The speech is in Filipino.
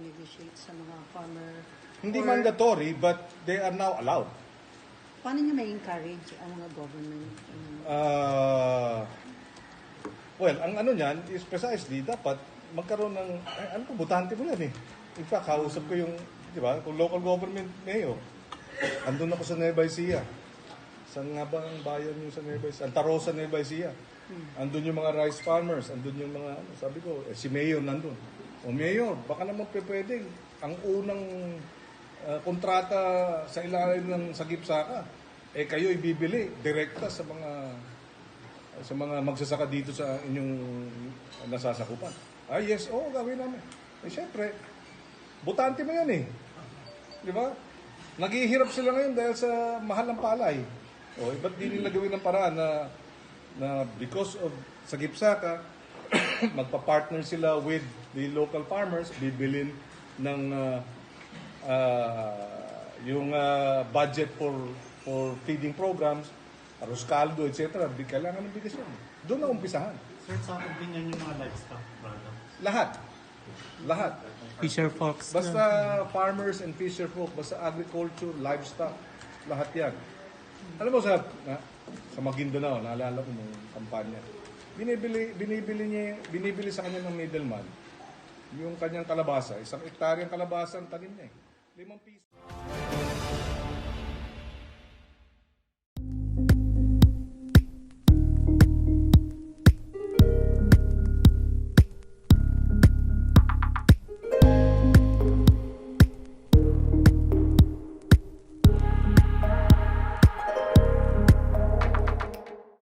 mag-negotiate sa mga farmer? Hindi Or mandatory, but they are now allowed. paano nyo may encourage ang mga government? Well, ang ano niyan is precisely dapat magkaroon ng, ano po, butante mo yan eh. In fact, kausap ko yung, di ba, kung local government mayor, andun ako sa Nueva Ecija. Saan nga ba ang bayan yung sa Nueva Ecija? Antarosa, Nueva Ecija. Andun yung mga rice farmers, andun yung mga, sabi ko, si mayor nandun. O mayor, baka naman pwedeng ang unang kontrata sa ilalim ng sagip-saka, kayo ibibili direkta sa mga magsasaka dito sa inyong nasasakupan. Yes, gawin namin. Siyempre, butante mo yan eh. Di ba? Naghihirap sila ngayon dahil sa mahal ng palay. Ba't di nila gawin ng paraan na because of sagip-saka, magpa-partner sila with the local farmers, bibilin ng yung budget for feeding programs, arroz caldo, etc. Kailangan ng bigas yan. Doon na umpisahan. Sir, sa opinion yung mga livestock product? Lahat. Fisher folks. Basta farmers and fisher folk, basta agriculture, livestock, lahat yan. Alam mo sa Maguindanao, naalala ko nung kampanya, binibili sa kanya ng middleman yung kanyang kalabasa. 1 hektaryang kalabasa ang tanim niya eh. 5 piso.